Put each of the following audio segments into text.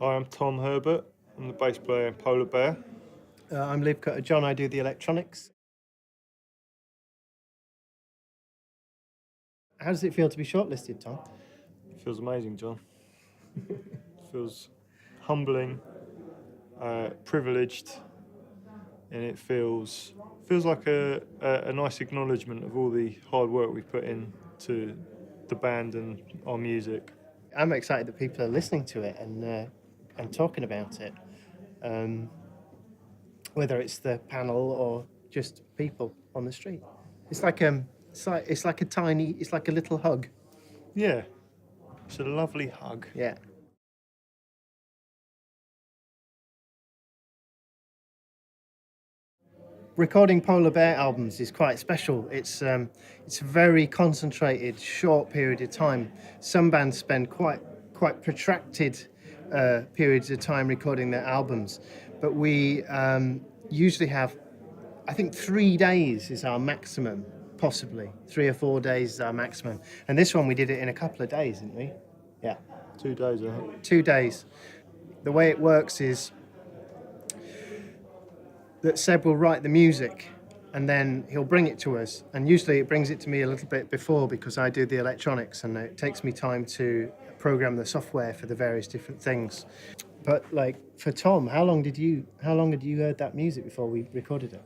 Hi, I'm Tom Herbert. I'm the bass player in Polar Bear. I'm Liv Cutter John. I do the electronics. How does it feel to be shortlisted, Tom? It feels amazing, John. It feels humbling, privileged, and it feels like a nice acknowledgement of all the hard work we've put into the band and our music. I'm excited that people are listening to it and talking about it, whether it's the panel or just people on the street. It's like a little hug. Yeah, it's a lovely hug. Yeah. Recording Polar Bear albums is quite special. It's a very concentrated, short period of time. Some bands spend quite protracted periods of time recording their albums, but we usually have, I think, 3 days is our maximum, possibly 3 or 4 days is our maximum. And this one we did it in a couple of days, didn't we? Yeah, 2 days, I think. 2 days. The way it works is that Seb will write the music and then he'll bring it to us. And usually it brings it to me a little bit before because I do the electronics and it takes me time to program the software for the various different things. But like for Tom, how long had you heard that music before we recorded it?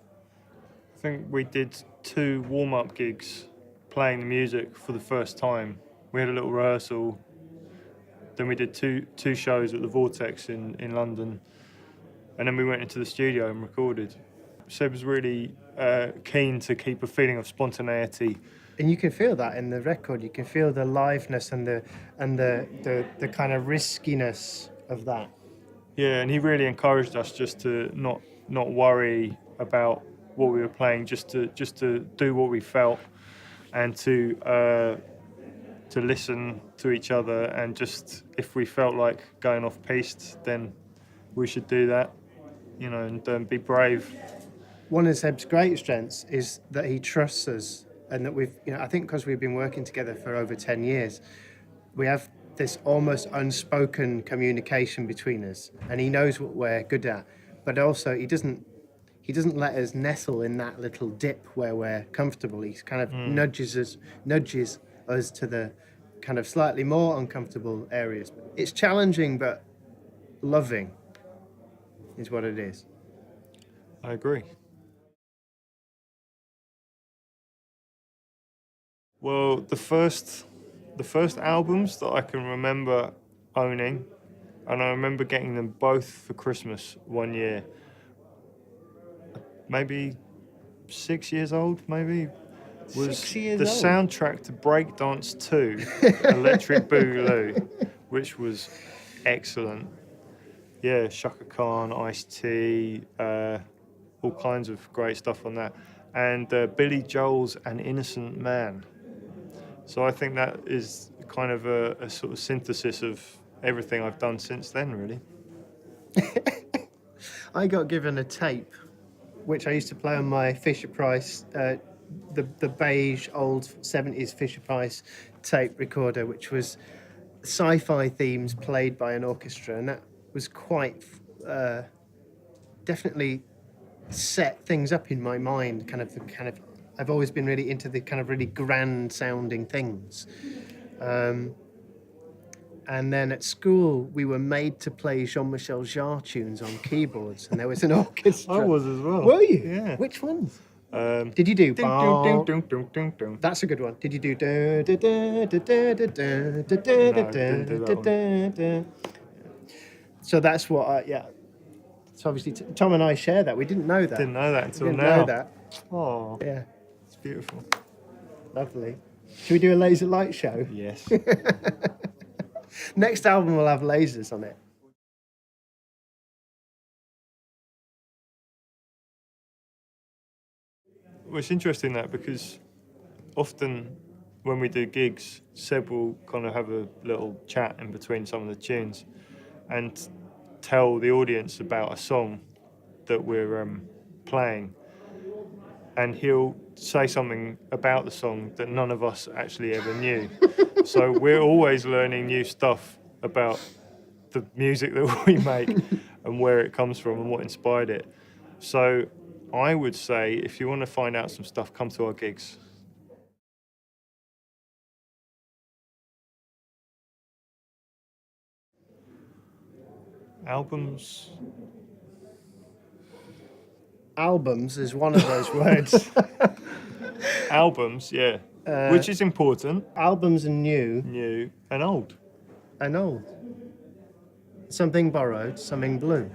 I think we did 2 warm-up gigs playing the music for the first time. We had a little rehearsal. Then we did two shows at the Vortex in London. And then we went into the studio and recorded. Seb was really keen to keep a feeling of spontaneity. And you can feel that in the record. You can feel the liveness and the kind of riskiness of that. Yeah, and he really encouraged us just to not worry about what we were playing, just to do what we felt, and to listen to each other, and just if we felt like going off piste, then we should do that, and be brave. One of Seb's great strengths is that he trusts us, and that I think because we've been working together for over 10 years, we have this almost unspoken communication between us, and he knows what we're good at, but also he doesn't let us nestle in that little dip where we're comfortable. He kind of nudges us to the kind of slightly more uncomfortable areas. It's challenging, but loving is what it is. I agree. Well, the first albums that I can remember owning, and I remember getting them both for Christmas one year, maybe 6 years old, maybe, was 6 years the old. soundtrack to Breakdance 2, Electric Boogaloo, which was excellent. Yeah, Shaka Khan, Ice-T, all kinds of great stuff on that. And Billy Joel's An Innocent Man. So I think that is kind of a sort of synthesis of everything I've done since then, really. I got given a tape, which I used to play on my Fisher-Price, the beige old 70s Fisher-Price tape recorder, which was sci-fi themes played by an orchestra, and that was quite definitely set things up in my mind. I've always been really into the kind of really grand sounding things. And then at school, we were made to play Jean-Michel Jarre tunes on keyboards, and there was an orchestra. I was as well. Were you? Yeah. Which ones? Did you do? That's a good one. Did you do? So that's what. Yeah. So obviously, Tom and I share that. We didn't know that. Didn't know that until Didn't now. know that. Oh, Yeah. it's beautiful. Lovely. Should we do a laser light show? Yes. Next album will have lasers on it. Well, it's interesting that because often when we do gigs, Seb will kind of have a little chat in between some of the tunes and tell the audience about a song that we're playing, and he'll say something about the song that none of us actually ever knew. So we're always learning new stuff about the music that we make and where it comes from and what inspired it. So I would say if you want to find out some stuff, come to our gigs. Albums. Albums is one of those words. Albums, yeah. Which is important. Albums are new New and old. and old. Something borrowed, something blue.